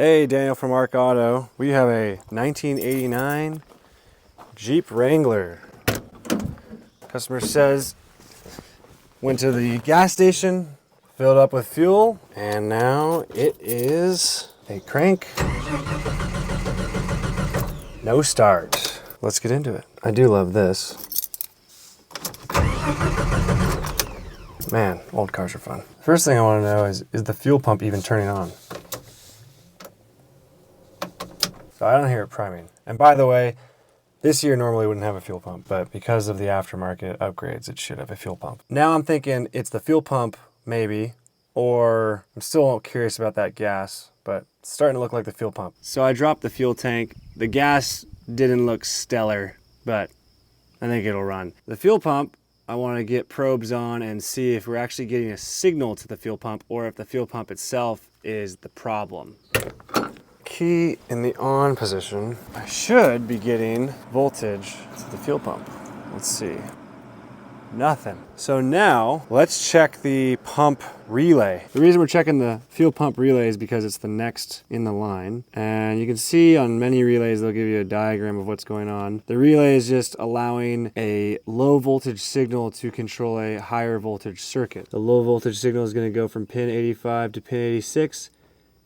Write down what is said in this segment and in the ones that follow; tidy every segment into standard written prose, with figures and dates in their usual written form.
Hey, Daniel from Arc Auto. We have a 1989 Jeep Wrangler. Customer says went to the gas station, filled up with fuel, and now it is a crank. No start. Let's get into it. I do love this. Man, old cars are fun. First thing I want to know is the fuel pump even turning on? So I don't hear it priming. And by the way, this year normally wouldn't have a fuel pump, but because of the aftermarket upgrades, it should have a fuel pump. Now I'm thinking it's the fuel pump, maybe, or I'm still curious about that gas, but it's starting to look like the fuel pump. So I dropped the fuel tank. The gas didn't look stellar, but I think it'll run. The fuel pump, I want to get probes on and see if we're actually getting a signal to the fuel pump or if the fuel pump itself is the problem. Key in the on position, I should be getting voltage to the fuel pump. Let's see. Nothing. So now let's check the pump relay. The reason we're checking the fuel pump relay is because it's the next in the line. And you can see on many relays, they'll give you a diagram of what's going on. The relay is just allowing a low voltage signal to control a higher voltage circuit. The low voltage signal is going to go from pin 85 to pin 86.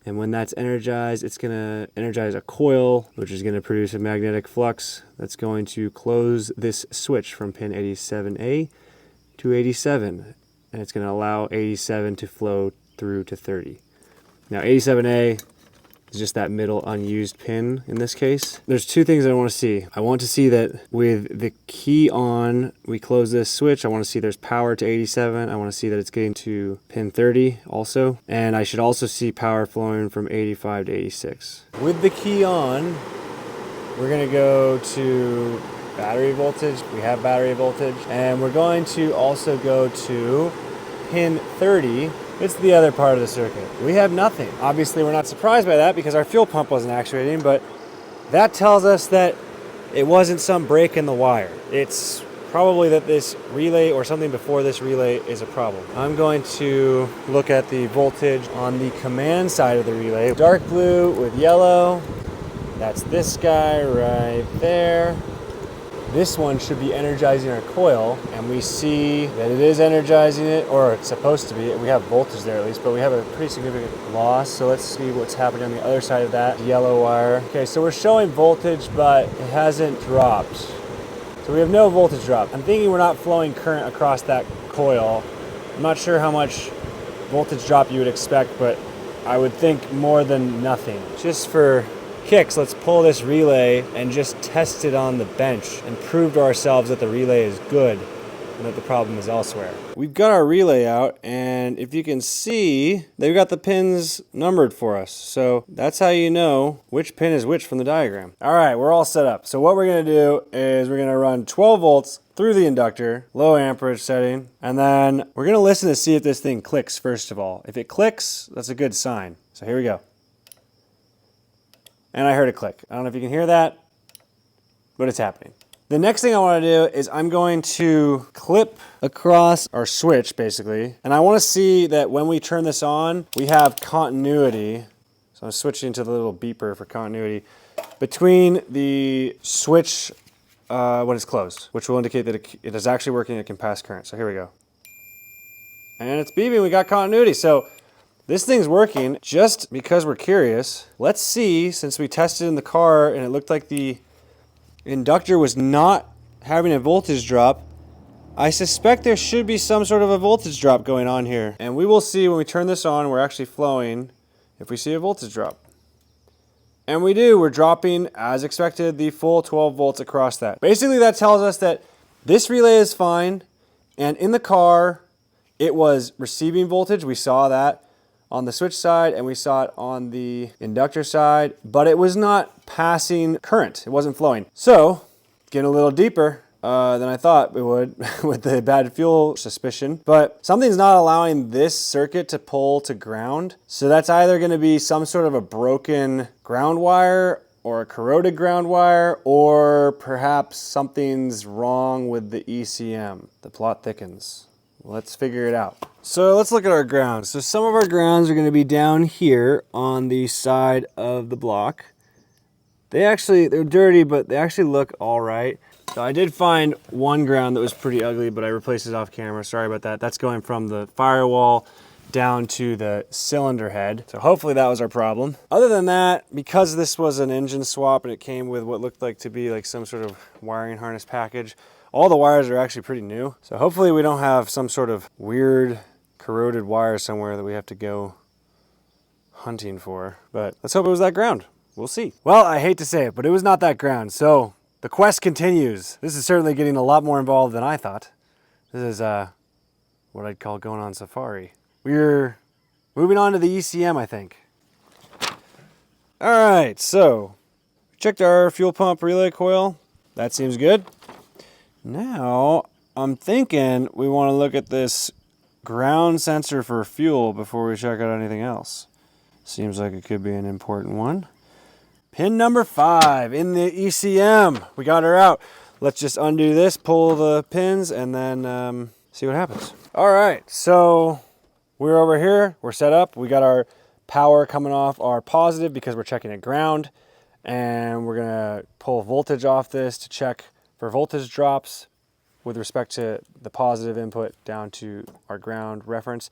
And when that's energized, it's gonna energize a coil, which is gonna produce a magnetic flux that's going to close this switch from pin 87A to 87. And it's gonna allow 87 to flow through to 30. Now 87A is just that middle unused pin in this case. There's two things I want to see. I want to see that with the key on, we close this switch. I want to see there's power to 87. I want to see that it's getting to pin 30 also. And I should also see power flowing from 85 to 86. With the key on, we're going to go to battery voltage. We have battery voltage. And we're going to also go to pin 30. It's the other part of the circuit. We have nothing. Obviously, we're not surprised by that because our fuel pump wasn't actuating, but that tells us that it wasn't some break in the wire. It's probably that this relay or something before this relay is a problem. I'm going to look at the voltage on the command side of the relay. Dark blue with yellow. That's this guy right there. This one should be energizing our coil, and we see that it is energizing it, or it's supposed to be. We have voltage there at least, but we have a pretty significant loss. So let's see what's happening on the other side of that yellow wire. Okay, so we're showing voltage, but it hasn't dropped. So we have no voltage drop. I'm thinking we're not flowing current across that coil. I'm not sure how much voltage drop you would expect, but I would think more than nothing. Just for kicks, let's pull this relay and just test it on the bench and prove to ourselves that the relay is good and that the problem is elsewhere. We've got our relay out, and if you can see, they've got the pins numbered for us. So that's how you know which pin is which from the diagram. All right, we're all set up. So what we're gonna do is we're gonna run 12 volts through the inductor, low amperage setting, and then we're gonna listen to see if this thing clicks first of all. If it clicks, that's a good sign. So here we go. And I heard it click. I don't know if you can hear that, but it's happening. The next thing I want to do is I'm going to clip across our switch, basically. And I want to see that when we turn this on, we have continuity. So I'm switching to the little beeper for continuity between the switch when it's closed, which will indicate that it is actually working and it can pass current. So here we go. And it's beeping, we got continuity. So this thing's working. Just because we're curious, let's see, since we tested in the car and it looked like the inductor was not having a voltage drop, I suspect there should be some sort of a voltage drop going on here. And we will see when we turn this on, we're actually flowing, if we see a voltage drop. And we do, we're dropping, as expected, the full 12 volts across that. Basically, that tells us that this relay is fine, and in the car, it was receiving voltage. We saw that on the switch side, and we saw it on the inductor side, but it was not passing current. It wasn't flowing. So, getting a little deeper than I thought it would with the bad fuel suspicion, but something's not allowing this circuit to pull to ground. So that's either gonna be some sort of a broken ground wire or a corroded ground wire, or perhaps something's wrong with the ECM. The plot thickens. let's figure it out. So let's look at our grounds. So some of our grounds are going to be down here on the side of the block. They're dirty, but they actually look all right. So I did find one ground that was pretty ugly, but I replaced it off camera. Sorry about that. That's going from the firewall down to the cylinder head. So hopefully that was our problem. Other than that, because this was an engine swap and it came with what looked like to be like some sort of wiring harness package, all the wires are actually pretty new. So hopefully we don't have some sort of weird corroded wire somewhere that we have to go hunting for. But let's hope it was that ground. We'll see. Well, I hate to say it, but it was not that ground. So the quest continues. This is certainly getting a lot more involved than I thought. This is what I'd call going on safari. We're moving on to the ECM, I think. All right, so checked our fuel pump relay coil. That seems good. Now, I'm thinking we want to look at this ground sensor for fuel before we check out anything else. Seems like it could be an important one. Pin number 5 in the ECM. We got her out. Let's just undo this, pull the pins, and then see what happens. All right, so we're over here. We're set up. We got our power coming off our positive because we're checking at ground. And we're going to pull voltage off this to check for voltage drops with respect to the positive input down to our ground reference.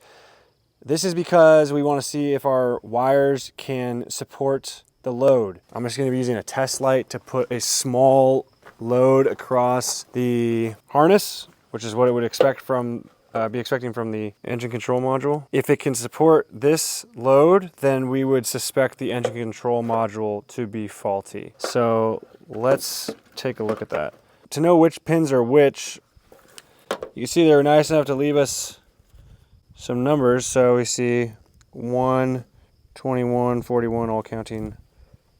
This is because we want to see if our wires can support the load. I'm just going to be using a test light to put a small load across the harness, which is what it would expect from be expecting from the engine control module. If it can support this load, then we would suspect the engine control module to be faulty. So let's take a look at that. To know which pins are which, you can see they were nice enough to leave us some numbers. So we see 1, 21, 41, all counting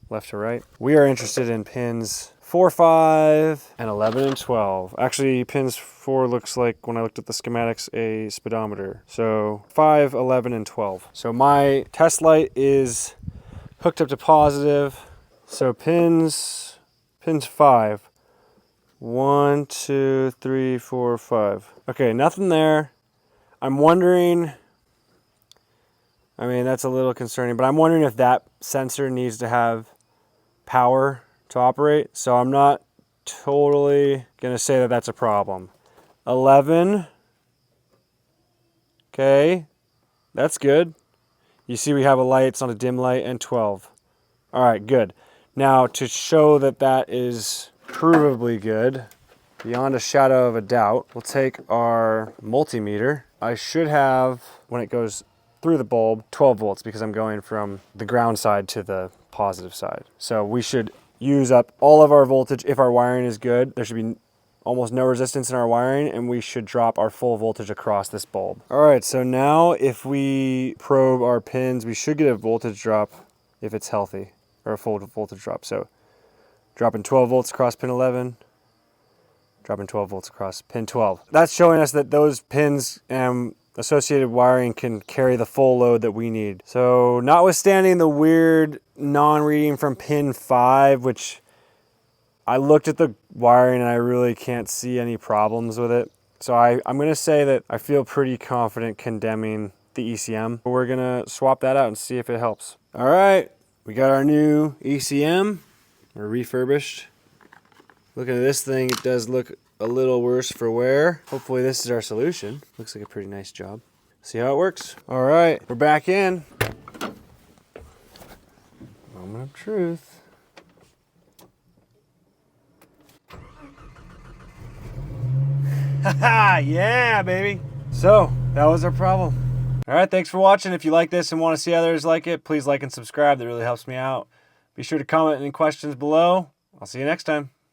left to right. We are interested in pins 4, 5, and 11 and 12. Actually, pins 4 looks like, when I looked at the schematics, a speedometer. So 5, 11, and 12. So my test light is hooked up to positive. So pins 5. 1, 2, 3, 4, 5. Okay, nothing there. I'm wondering, I mean, that's a little concerning, but I'm wondering if that sensor needs to have power to operate. So I'm not totally going to say that that's a problem. 11. Okay, that's good. You see we have a light, it's on a dim light, and 12. All right, good. Now to show that that is provably good, beyond a shadow of a doubt, we'll take our multimeter. I should have, when it goes through the bulb, 12 volts because I'm going from the ground side to the positive side. So we should use up all of our voltage if our wiring is good. There should be almost no resistance in our wiring, and we should drop our full voltage across this bulb. All right, so now if we probe our pins, we should get a voltage drop if it's healthy, or a full voltage drop. So dropping 12 volts across pin 11, dropping 12 volts across pin 12. That's showing us that those pins and associated wiring can carry the full load that we need. So notwithstanding the weird non-reading from pin 5, which I looked at the wiring and I really can't see any problems with it. So I'm going to say that I feel pretty confident condemning the ECM. We're going to swap that out and see if it helps. All right, we got our new ECM, or refurbished. Looking at this thing, it does look a little worse for wear. Hopefully this is our solution. Looks like a pretty nice job. See how it works. All right, we're back in. Moment of truth. Haha, yeah, baby. So that was our problem. All right, thanks for watching. If you like this and want to see others like it, please like and subscribe. That really helps me out. Be sure to comment any questions below. I'll see you next time.